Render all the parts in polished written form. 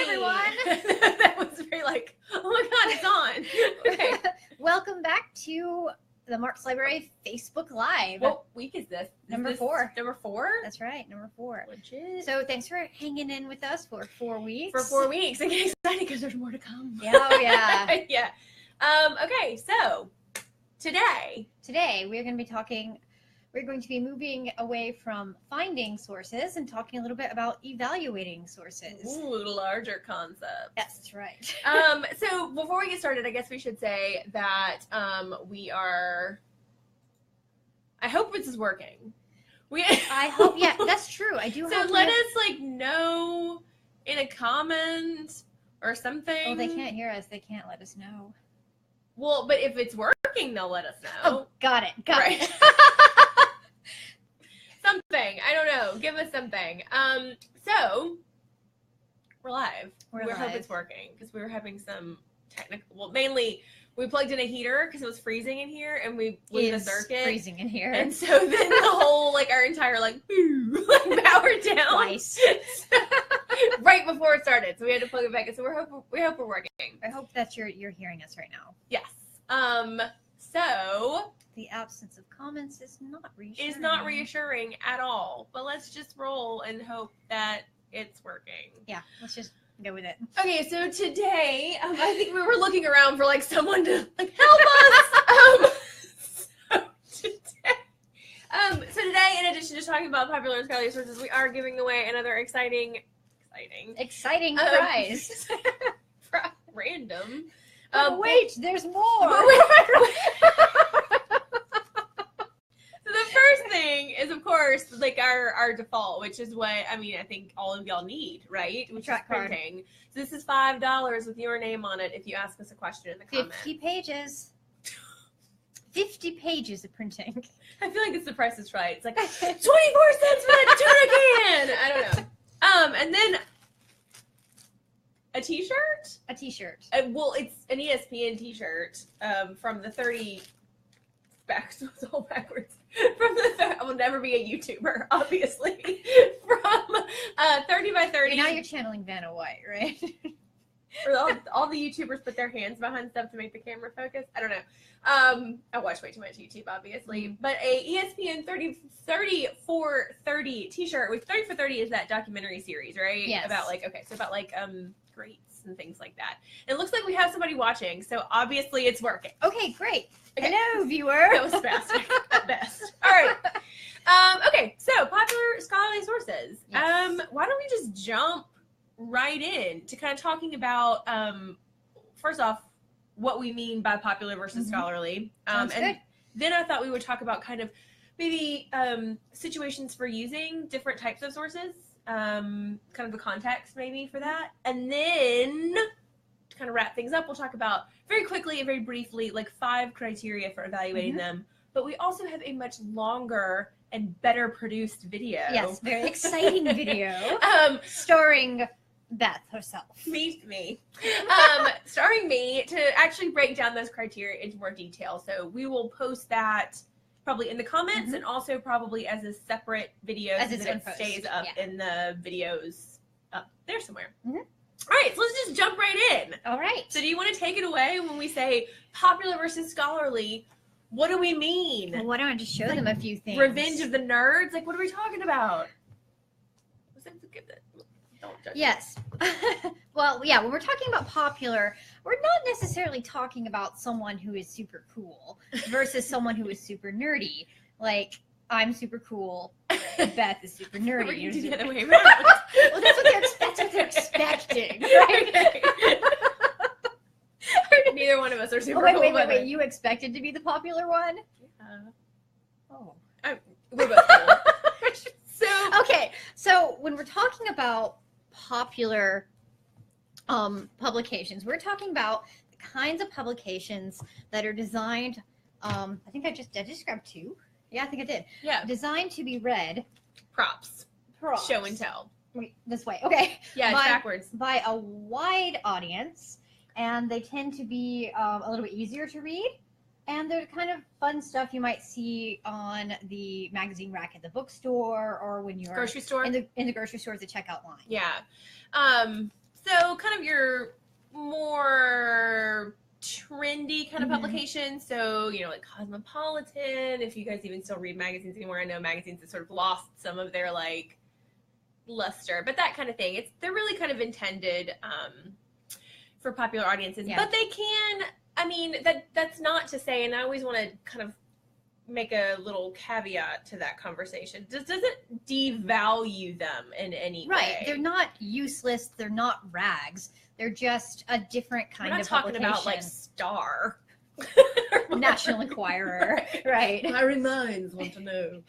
everyone. That was very like, oh my God, it's on. Okay. Welcome back to the Marx Library Facebook Live. What week is this? Number is this 4. Number 4? That's right, number 4. Legit. So thanks for hanging in with us for 4 weeks. For 4 weeks. I get excited because there's more to come. Yeah, oh yeah. Yeah. Okay, so today we're going to be moving away from finding sources and talking a little bit about evaluating sources. Ooh, larger concept. Yes, that's right. So before we get started, I guess we should say that I hope this is working. I hope, yeah, that's true. I do. So let us know in a comment or something. Oh, they can't hear us. They can't let us know. Well, but if it's working, they'll let us know. Oh, got it. Right. Something. I don't know. Give us something. So we're live. We hope it's working because we were having some technical. Well, mainly we plugged in a heater because it was freezing in here, and we blew the circuit. Freezing in here, and so then the whole our entire powered down twice right before it started. So we had to plug it back in. So we hope we're working. I hope that you're hearing us right now. Yes. So the absence of comments is not reassuring. It's not reassuring at all. But let's just roll and hope that it's working. Yeah, let's just go with it. Okay, so today, I think we were looking around for someone to help us. So today, in addition to talking about popular scholarly sources, we are giving away another exciting prize. Random. Wait, there's more. So the first thing is, of course, our default, which is what I think all of y'all need, right? Which is printing. So this is $5 with your name on it if you ask us a question in the comments. 50 pages. 50 pages of printing. I feel like it's The Price is Right. It's 24 cents for that tuna can. I don't know. And then a t-shirt? A t-shirt. Well, it's an ESPN t-shirt from the 30 backwards. I will never be a YouTuber, obviously. From 30 by 30. Now you're channeling Vanna White, right? all the YouTubers put their hands behind stuff to make the camera focus. I don't know. I watch way too much YouTube, obviously. But a ESPN 30 for 30 t-shirt with 30 for 30 is that documentary series, right? Yes. About greats and things like that. And it looks like we have somebody watching, so obviously it's working. Okay, great. Okay. Hello, viewer. That was spastic at best. All right. Okay, so popular scholarly sources. Yes. Why don't we just jump right in to kind of talking about first off what we mean by popular versus scholarly. Sounds and good. Then I thought we would talk about kind of maybe situations for using different types of sources, kind of the context maybe for that. And then to kind of wrap things up, we'll talk about very quickly and very briefly 5 criteria for evaluating them. But we also have a much longer and better produced video. Yes, very exciting video. Starring Beth herself. Me. Starring me to actually break down those criteria into more detail. So we will post that probably in the comments and also probably as a separate video so that it stays up in the videos up there somewhere. All right, so let's just jump right in. All right. So do you want to take it away when we say popular versus scholarly? What do we mean? Well, why don't I just show them a few things? Revenge of the Nerds? What are we talking about? Don't judge me. Yes. Well, yeah, when we're talking about popular, we're not necessarily talking about someone who is super cool versus someone who is super nerdy. I'm super cool, Beth is super nerdy. Or you do the other way around. Well, that's what they're expecting, right? Neither one of us are super cool. Wait. You expected to be the popular one? Oh. We're both cool. So when we're talking about popular publications, we're talking about the kinds of publications that are designed, I think I just grabbed 2. Yeah, I think I did. Yeah. Designed to be read. Props. Show and tell. Wait, this way. Okay. Yeah, it's backwards. By a wide audience, and they tend to be a little bit easier to read. And they're kind of fun stuff you might see on the magazine rack at the bookstore or when you're grocery store in the grocery store at the checkout line. Yeah. So kind of your more trendy kind of publications. So, like Cosmopolitan, if you guys even still read magazines anymore. I know magazines have sort of lost some of their like luster, but that kind of thing. They're really kind of intended for popular audiences. Yeah. But they can, that's not to say, and I always want to kind of make a little caveat to that conversation. Doesn't devalue them in any way. Right. They're not useless. They're not rags. They're just a different kind of talking about like Star. National Enquirer. Right. Hiring minds want to know.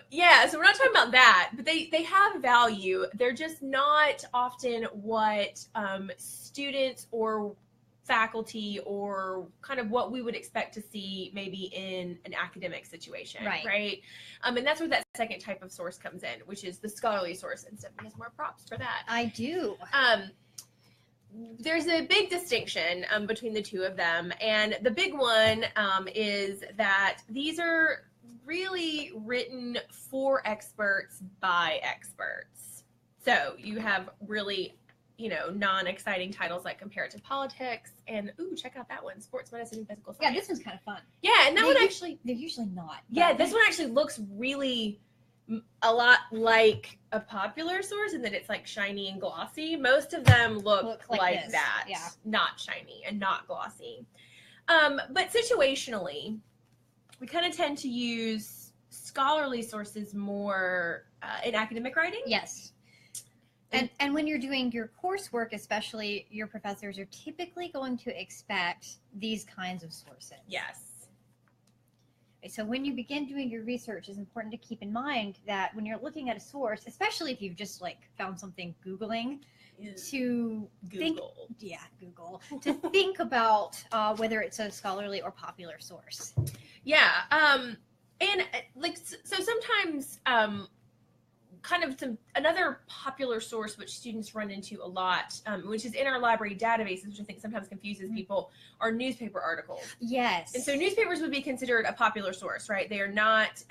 Yeah, so we're not talking about that, but they have value. They're just not often what students or faculty or kind of what we would expect to see maybe in an academic situation, right? And that's where that second type of source comes in, which is the scholarly source. And Stephanie has more props for that. I do. There's a big distinction between the two of them, and the big one is that these are really written for experts by experts. So you have really non-exciting titles like comparative politics and check out that one, sports medicine and physical science. Yeah, this one's kind of fun. Yeah, and that they're usually not. Yeah, this one actually looks really a lot like a popular source in that it's like shiny and glossy. Most of them look like that. Yeah. Not shiny and not glossy. But situationally, we kind of tend to use scholarly sources more in academic writing. Yes. And when you're doing your coursework, especially, your professors are typically going to expect these kinds of sources. Yes. So when you begin doing your research, it's important to keep in mind that when you're looking at a source, especially if you've just found something Googling, to Google. To think about whether it's a scholarly or popular source. Yeah. And so sometimes kind of another popular source which students run into a lot, which is in our library databases, which I think sometimes confuses people, are newspaper articles. Yes. And so newspapers would be considered a popular source, right? They are not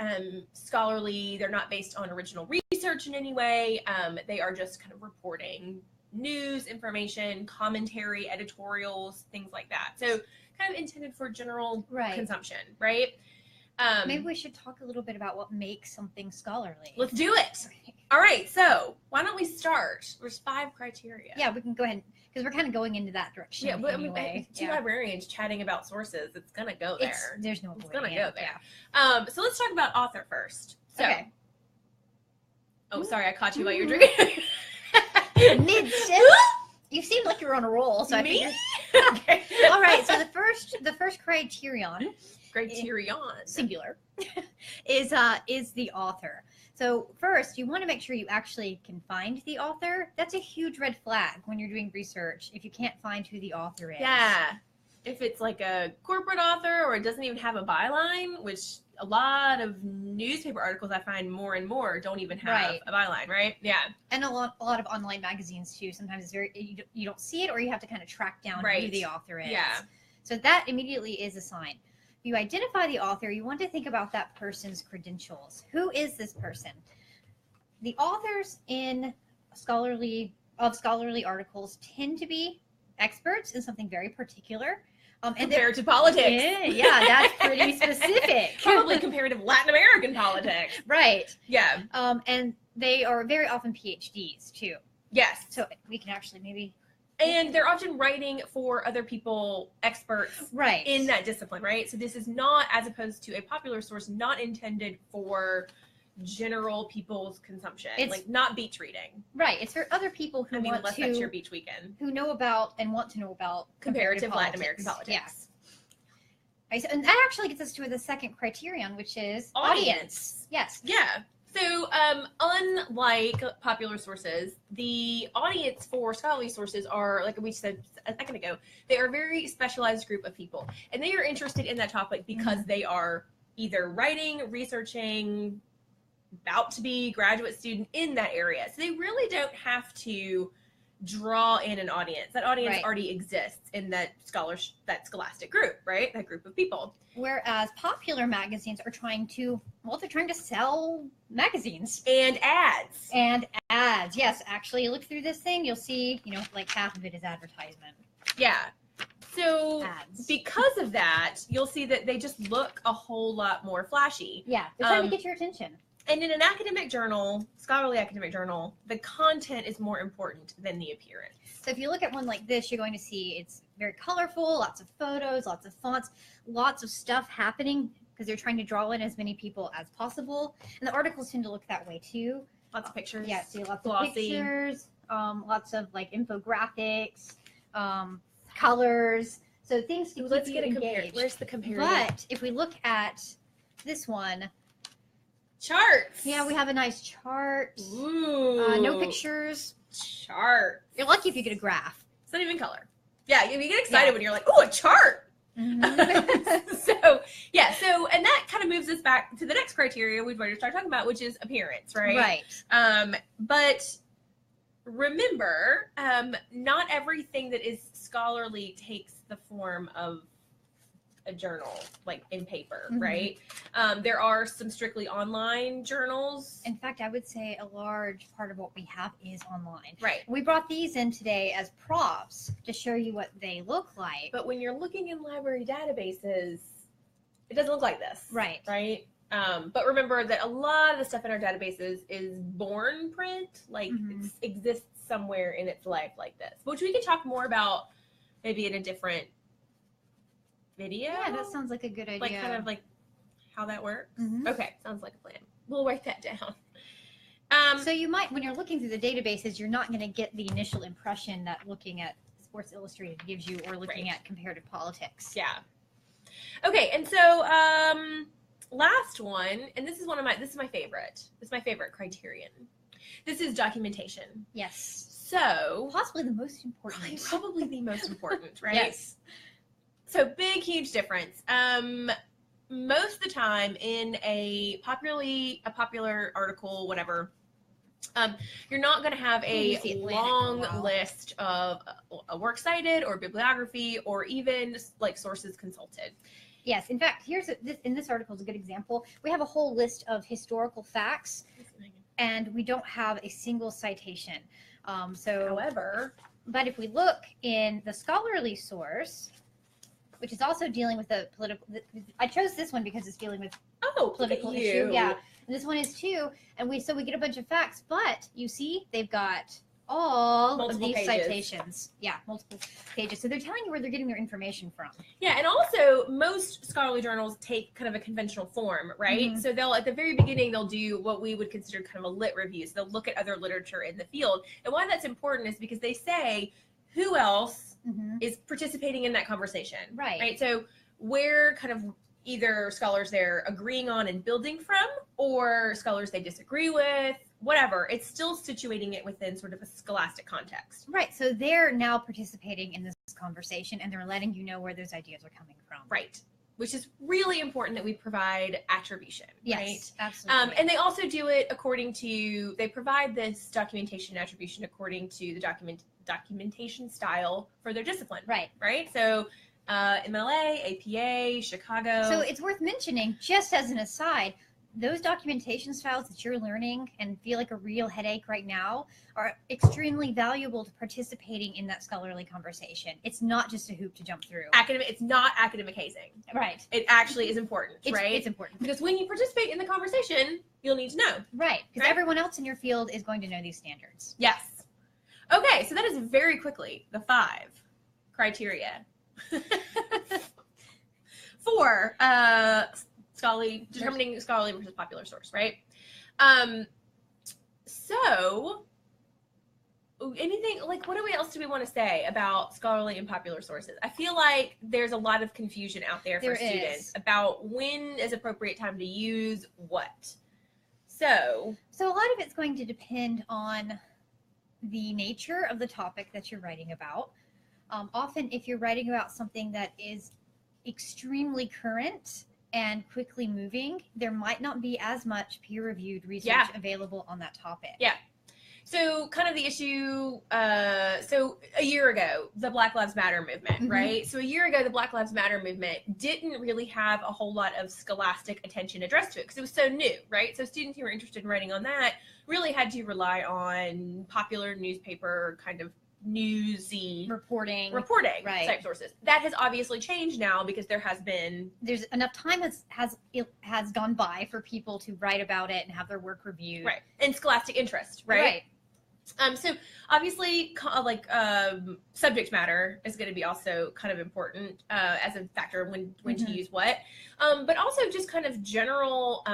scholarly. They're not based on original research in any way. They are just kind of reporting news, information, commentary, editorials, things like that. So kind of intended for general consumption, right? Maybe we should talk a little bit about what makes something scholarly. Let's do it. All right. So why don't we start? There's 5 criteria. Yeah, we can go ahead because we're kind of going into that direction. Yeah, but anyway. Two librarians chatting about sources. It's gonna go there. There's no. It's gonna go there. Yeah. So let's talk about author first. So. Okay. Oh, sorry, I caught you while you're drinking. Mid-sip. You seemed like you were on a roll. So Me? I figured. Okay. All right. So the first criterion. Singular is the author. So first you want to make sure you actually can find the author. That's a huge red flag when you're doing research if you can't find who the author is. Yeah, if it's like a corporate author or it doesn't even have a byline, which a lot of newspaper articles I find more and more don't even have a byline, right? Yeah. And a lot of online magazines too, sometimes it's you don't see it or you have to kind of track down who the author is. Yeah. So that immediately is a sign. You identify the author, you want to think about that person's credentials. Who is this person? The authors in scholarly articles tend to be experts in something very particular. Comparative politics. Yeah, that's pretty specific. Probably comparative Latin American politics. Right. Yeah. And they are very often PhDs too. Yes. So we can actually maybe... And they're often writing for other people, experts in that discipline, right? So this is not, as opposed to a popular source, not intended for general people's consumption. It's not beach reading. Right. It's for other people who want unless that's your beach weekend. Who know about and want to know about comparative Latin American politics. Yes. Right, so, and that actually gets us to the second criterion, which is audience. Yes. Yeah. So, unlike popular sources, the audience for scholarly sources are, like we said a second ago, they are a very specialized group of people. And they are interested in that topic because they are either writing, researching, about to be graduate student in that area. So they really don't have to draw in an audience. That audience Right. already exists in that scholastic group, right? That group of people. Whereas popular magazines are trying to, they're trying to sell magazines. And ads. And ads. Yes, actually, you look through this thing, you'll see, like half of it is advertisement. Yeah. So Ads. because of that, you'll see that they just look a whole lot more flashy. Yeah, they're trying to get your attention. And in an academic journal, scholarly academic journal, the content is more important than the appearance. So if you look at one like this, you're going to see it's very colorful, lots of photos, lots of fonts, lots of stuff happening because they're trying to draw in as many people as possible. And the articles tend to look that way too. Lots of pictures. Yeah, see lots glossy. of pictures, lots of like infographics, colors. So things to Let's keep get you a compare. engaged. Where's the comparative? But if we look at this one, charts. yeah, we have a nice chart. Ooh. No pictures. Chart. You're lucky if you get a graph. It's not even color. Yeah, you get excited when you're like, oh, a chart. Mm-hmm. So and that kind of moves us back to the next criteria we've already started talking about, which is appearance, right? Right. But remember, not everything that is scholarly takes the form of a journal, like in paper, Mhm. right? There are some strictly online journals. In fact, I would say a large part of what we have is online. Right. We brought these in today as props to show you what they look like. But when you're looking in library databases, it doesn't look like this. Right. Right. But remember that a lot of the stuff in our databases is born print, like Mhm. it exists somewhere in its life like this, which we can talk more about maybe in a different video. Yeah, that sounds like a good idea. like kind of like how that works. Mhm. Okay, sounds like a plan. We'll write that down. So you might, when you're looking through the databases, you're not going to get the initial impression that looking at Sports Illustrated gives you, or looking Right. at comparative politics. Yeah. Okay, and so last one, and this is my favorite. This is my favorite criterion. This is documentation. Yes. So Possibly the most important. probably the most important, right? Yes. So big, huge difference. Most of the time in a popular article, whatever, you're not going to have You a see Atlantic long for a while. list of a work cited or bibliography or even just like sources consulted. Yes. In fact, in this article is a good example. We have a whole list of historical facts, and we don't have a single citation. However, But if we look in the scholarly source, which is also dealing with the political, I chose this one because it's dealing with political issue. Yeah, and this one is too. And we get a bunch of facts, but you see they've got all Multiple of these pages. citations. Yeah, multiple pages. So they're telling you where they're getting their information from. Yeah, and also most scholarly journals take kind of a conventional form, right? Mhm. So they'll at the very beginning they'll do what we would consider kind of a lit review. So they'll look at other literature in the field. And why that's important is because they say who else Mm-hmm. is participating in that conversation. Right. Right. So we're kind of either scholars they're agreeing on and building from, or scholars they disagree with, whatever. It's still situating it within sort of a scholastic context. Right. So they're now participating in this conversation, and they're letting you know where those ideas are coming from. Right. Which is really important that we provide attribution. Yes, right. absolutely. And they also do it they provide this documentation attribution according to the documentation style for their discipline. Right. Right. So MLA, APA, Chicago. So it's worth mentioning, just as an aside, those documentation styles that you're learning and feel like a real headache right now are extremely valuable to participating in that scholarly conversation. It's not just a hoop to jump through. It's not academic hazing. Right. It actually is important, right? It's important. Because when you participate in the conversation, you'll need to know. Right. Because Right? everyone else in your field is going to know these standards. Yes. Okay, so that is very quickly the 5 criteria for determining scholarly versus popular source, right? So anything like what else do we want to say about scholarly and popular sources? I feel like there's a lot of confusion out there for students about when is appropriate time to use what. So a lot of it's going to depend on the nature of the topic that you're writing about. Often, if you're writing about something that is extremely current and quickly moving, there might not be as much peer-reviewed research available on that topic. Yeah. So kind of the issue, so a year ago, the Black Lives Matter movement, right? So a year ago, the Black Lives Matter movement didn't really have a whole lot of scholastic attention addressed to it because it was so new, right? So students who were interested in writing on that really had to rely on popular newspaper kind of newsy reporting right. type sources. That has obviously changed now because there's enough time has gone by for people to write about it and have their work reviewed. Right. And scholastic interest, right? So obviously subject matter is going to be also kind of important as a factor when to use what. But also just kind of general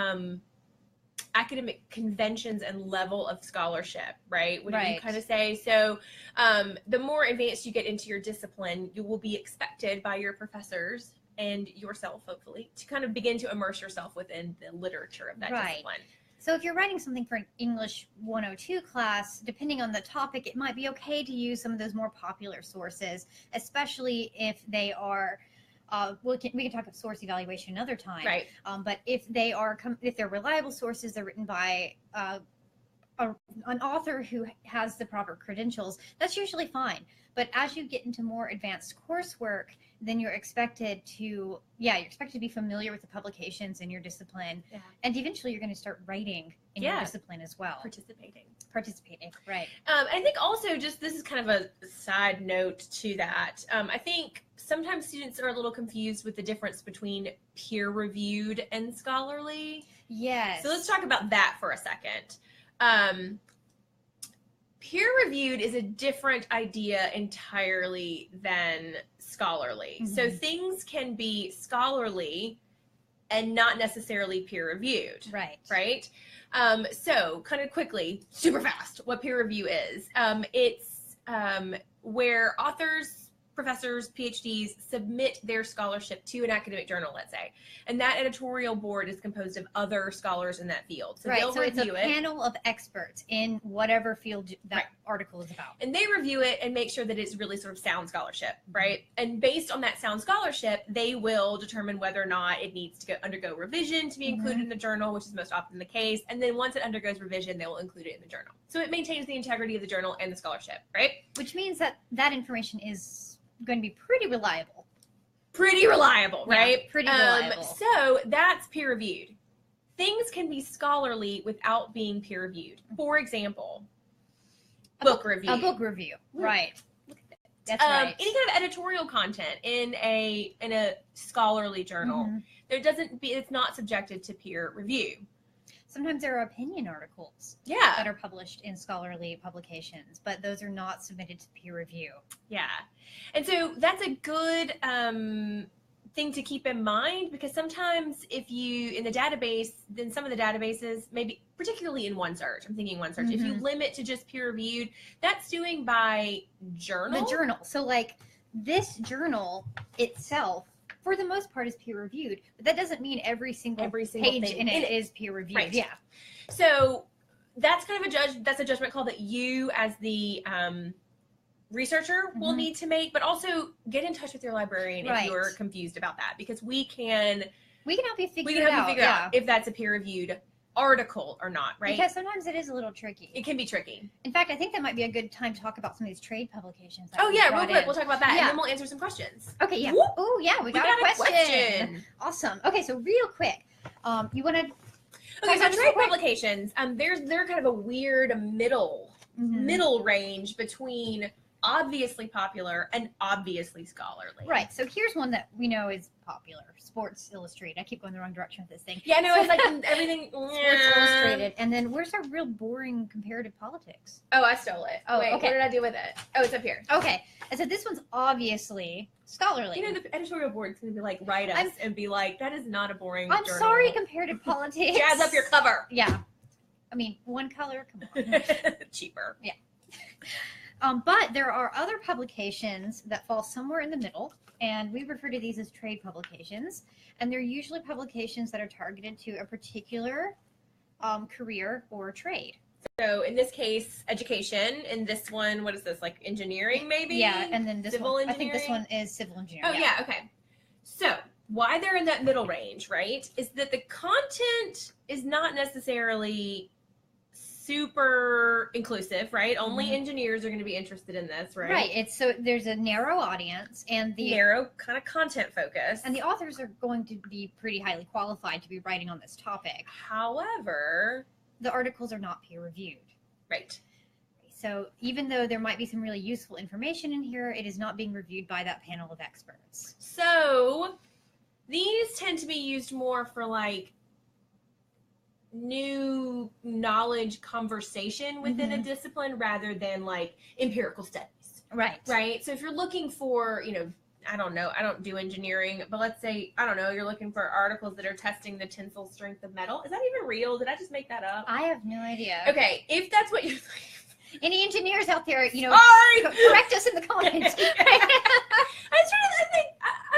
academic conventions and level of scholarship, right? What do you kind of say? So the more advanced you get into your discipline, you will be expected by your professors and yourself, hopefully, to kind of begin to immerse yourself within the literature of that discipline. So if you're writing something for an English 102 class, depending on the topic, it might be okay to use some of those more popular sources, especially if they are we can talk about source evaluation another time. Right. But if they're reliable sources, they're written by an author who has the proper credentials, that's usually fine. But as you get into more advanced coursework, then you're expected to be familiar with the publications in your discipline. Yeah. And eventually you're going to start writing in your discipline as well. Participating, right. I think also just, this is kind of a side note to that. I think sometimes students are a little confused with the difference between peer-reviewed and scholarly. Yes. So let's talk about that for a second. Peer-reviewed is a different idea entirely than scholarly. Mm-hmm. So things can be scholarly and not necessarily peer-reviewed. Right. Right? So kind of quickly, super fast, what peer review is. It's where authors, professors, PhDs submit their scholarship to an academic journal, let's say. And that editorial board is composed of other scholars in that field. So they'll review it. It's a panel of experts in whatever field that article is about. And they review it and make sure that it's really sort of sound scholarship, right? And based on that sound scholarship, they will determine whether or not it needs to undergo revision to be included in the journal, which is most often the case. And then once it undergoes revision, they will include it in the journal. So it maintains the integrity of the journal and the scholarship, right? Which means that information is going to be pretty reliable. Right? Yeah, pretty reliable. So that's peer reviewed. Things can be scholarly without being peer reviewed. For example, book review. A book review, right? Look at that. That's right. Any kind of editorial content in a scholarly journal, it's not subjected to peer review. Sometimes there are opinion articles that are published in scholarly publications, but those are not submitted to peer review. Yeah. And so that's a good thing to keep in mind, because sometimes if you, in the database, then some of the databases, maybe particularly in OneSearch, I'm thinking OneSearch, if you limit to just peer reviewed, that's doing by journal. The journal. So like this journal itself, for the most part, is peer reviewed, but that doesn't mean every single page in it is peer reviewed. Right. Yeah. So that's kind of a judgment call that you as the researcher will need to make, but also get in touch with your librarian if you're confused about that, because we can help you figure out if that's a peer reviewed article or not, right? Because sometimes it is a little tricky. It can be tricky. In fact, I think that might be a good time to talk about some of these trade publications. Real quick. We'll talk about that, and then we'll answer some questions. Okay, yeah. Oh, yeah, we got a question. Awesome. Okay, so real quick, you want to... Okay, so trade publications, they're kind of a weird middle range between obviously popular and obviously scholarly. Right. So here's one that we know is popular. Sports Illustrated. I keep going the wrong direction with this thing. Yeah, no, it's like everything. Sports Illustrated. And then where's our real boring comparative politics? Oh, I stole it. Oh, wait, okay. What did I do with it? Oh, it's up here. Okay. And so this one's obviously scholarly. You know, the editorial board's going to be like, write us and be like, that is not a boring I'm journal. sorry, comparative politics. Jazz up your cover. Yeah. I mean, one color, come on. Cheaper. Yeah. But there are other publications that fall somewhere in the middle, and we refer to these as trade publications. And they're usually publications that are targeted to a particular career or trade. So in this case, education. In this one, what is this, like engineering maybe? Yeah, and then this civil one, engineering? I think this one is civil engineering. Oh, yeah, okay. So why they're in that middle range, right, is that the content is not necessarily super inclusive, right? Only engineers are going to be interested in this, right? Right. It's so there's a narrow audience and the narrow kind of content focus. And the authors are going to be pretty highly qualified to be writing on this topic. However, the articles are not peer reviewed. Right. So even though there might be some really useful information in here, it is not being reviewed by that panel of experts. So these tend to be used more for like new knowledge conversation within a discipline rather than like empirical studies. Right. Right. So if you're looking for, I don't know, I don't do engineering, but let's say, I don't know, you're looking for articles that are testing the tensile strength of metal. Is that even real? Did I just make that up? I have no idea. Okay. If that's what you're any engineers out there, Sorry! Correct us in the comments. I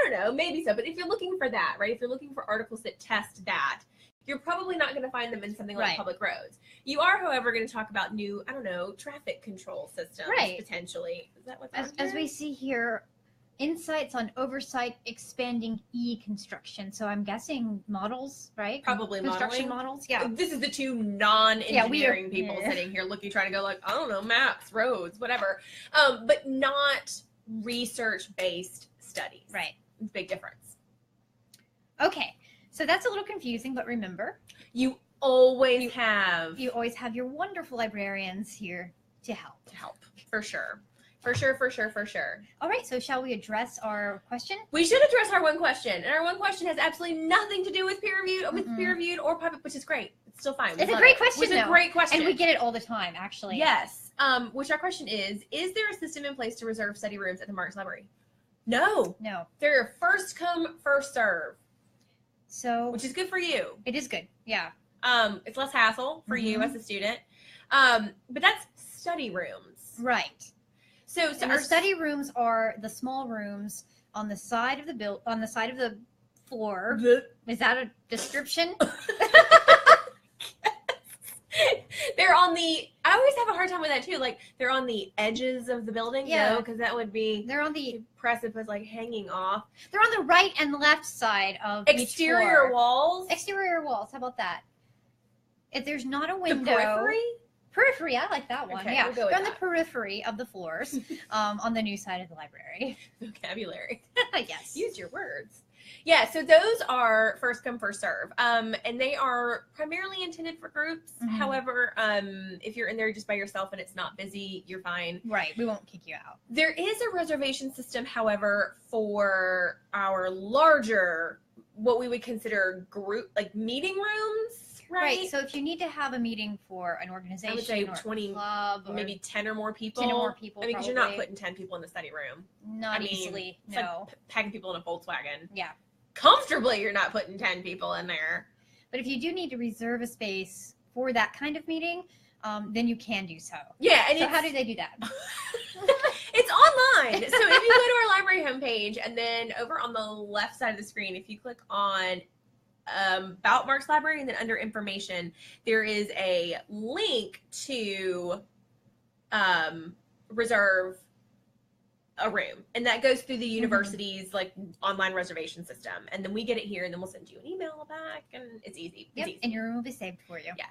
don't know, maybe so. But if you're looking for that, right? If you're looking for articles that test that, you're probably not going to find them in something like public roads. You are, however, going to talk about new, I don't know, traffic control systems, potentially. Is that what's as we see here, insights on oversight expanding e-construction. So I'm guessing models, right? Probably construction models. Yeah. This is the two non-engineering people sitting here trying to go like, I don't know, maps, roads, whatever. But not research-based studies. Right. Big difference. Okay. So that's a little confusing, but remember, you always have your wonderful librarians here to help. For sure. For sure. All right, so shall we address our question? We should address our one question, and our one question has absolutely nothing to do with peer reviewed or public, which is great. It's still fine. It's a great question. It's a great question, and we get it all the time, actually. Yes. Which our question is there a system in place to reserve study rooms at the Marx Library? No. They're first come, first serve. So, which is good for you. It is good. Yeah. It's less hassle for you as a student. But that's study rooms. Right. So our study rooms are the small rooms on the side of the floor. Is that a description? They're on the. I always have a hard time with that too. Like they're on the edges of the building. Yeah, because that would be. They're on the precipice, like hanging off. They're on the right and left side of exterior walls. Exterior walls. How about that? If there's not a window. The periphery. I like that one. Okay, yeah, we'll they're on the periphery of the floors, on the new side of the library. Vocabulary. Yes. Use your words. Yeah, so those are first come, first serve. And they are primarily intended for groups. However, if you're in there just by yourself and it's not busy, you're fine. Right, we won't kick you out. There is a reservation system, however, for our larger, what we would consider group, like meeting rooms. Right. So if you need to have a meeting for an organization, I would say or 20, club, or maybe 10 or more people. 10 or more people. I mean, because you're not putting 10 people in the study room. Not easily. It's no. like packing people in a Volkswagen. Yeah. Comfortably, you're not putting 10 people in there. But if you do need to reserve a space for that kind of meeting, then you can do so. Yeah. And so how do they do that? It's online. So if you go to our library homepage and then over on the left side of the screen, if you click on about Marx Library and then under information, there is a link to reserve a room, and that goes through the university's like online reservation system, and then we get it here and then we'll send you an email back, and it's easy. Yep, and your room will be saved for you. Yeah.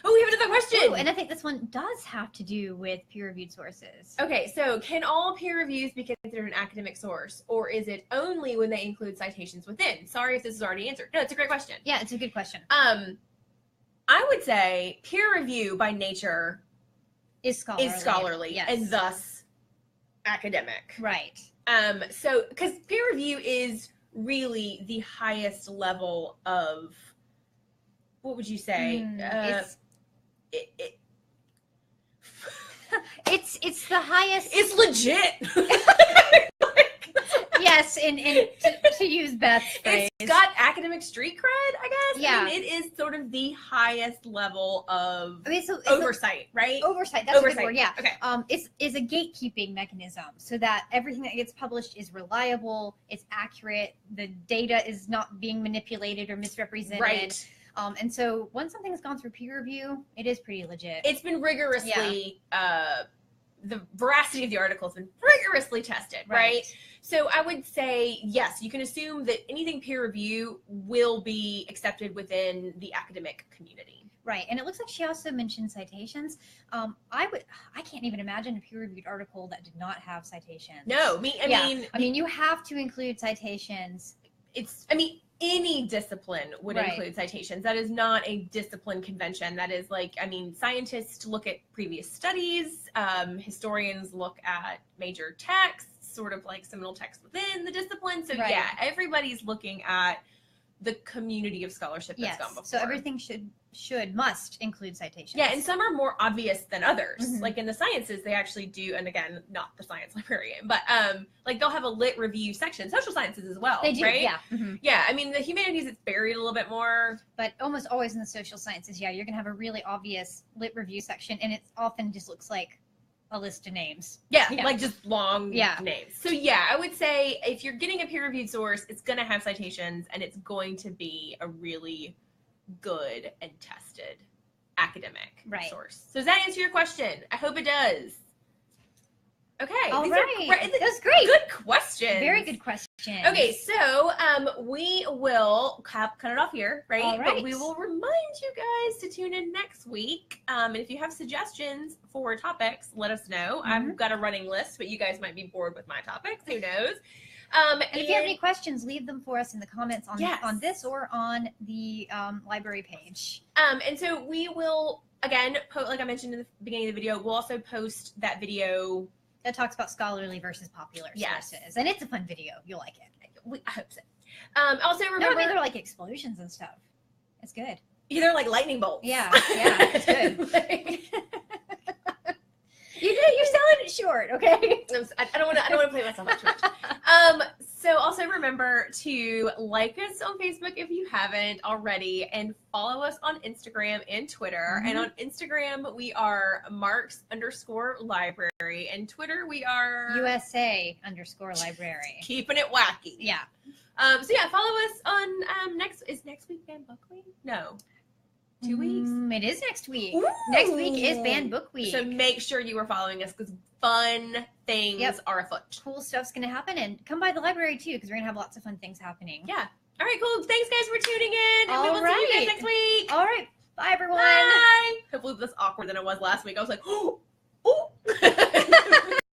Oh, we have another question. Ooh, and I think this one does have to do with peer-reviewed sources. Okay, so can all peer reviews be considered an academic source, or is it only when they include citations within? Sorry if this is already answered. No, it's a great question. Yeah, it's a good question. I would say peer review by nature is scholarly, yes, and thus academic. Right. So because peer review is really the highest level of, what would you say? It's the highest. It's legit. Yes, and to use Beth's phrase, it's got academic street cred, I guess. Yeah, I mean, it is sort of the highest level of so oversight, right? Oversight. That's oversight. A good word. Yeah. Okay. It's a gatekeeping mechanism so that everything that gets published is reliable, it's accurate, the data is not being manipulated or misrepresented. Right. And so once something's gone through peer review, it is pretty legit. It's been rigorously, the veracity of the article has been rigorously tested, right? So I would say, yes, you can assume that anything peer review will be accepted within the academic community. Right, and it looks like she also mentioned citations. I can't even imagine a peer-reviewed article that did not have citations. No, I mean, you have to include citations. Any discipline would include citations. That is not a discipline convention. That is scientists look at previous studies, historians look at major texts, sort of like seminal texts within the discipline. So yeah, everybody's looking at the community of scholarship that's gone before. So everything must include citations. Yeah, and some are more obvious than others. Like in the sciences, they actually do, and again, not the science librarian, but they'll have a lit review section. Social sciences as well, they do, right? Yeah. Yeah, I mean, the humanities, it's buried a little bit more. But almost always in the social sciences, you're going to have a really obvious lit review section, and it often just looks like a list of names. Yeah, like just long names. So yeah, I would say if you're getting a peer-reviewed source, it's going to have citations, and it's going to be a really good and tested academic source. So does that answer your question? I hope it does. Okay. All right. That's great. Good question. Very good question. Okay, so we will cut it off here, right? All right. But we will remind you guys to tune in next week. And if you have suggestions for topics, let us know. I've got a running list, but you guys might be bored with my topics. Who knows? And if you have any questions, leave them for us in the comments on this or on the library page. And so we will, again, like I mentioned in the beginning of the video, we'll also post that video that talks about scholarly versus popular sources. And it's a fun video. You'll like it. I hope so. Also, remember... they're like explosions and stuff. It's good. They're like lightning bolts. Yeah, it's good. You're selling it short, okay? I don't want to play myself out too much. So also remember to like us on Facebook if you haven't already, and follow us on Instagram and Twitter. And on Instagram we are Marx_library, and Twitter we are USA_library. Keeping it wacky. Yeah. So yeah, follow us on next week Banned Book Week? No. 2 weeks? It is next week. Ooh. Next week is Banned Book Week. So make sure you are following us because fun things are afoot. Cool stuff's going to happen. And come by the library too because we're going to have lots of fun things happening. Yeah. All right, cool. Thanks, guys, for tuning in. And we will see you guys next week. All right. Bye, everyone. Bye. Hopefully this is awkward than it was last week. I was like, oh.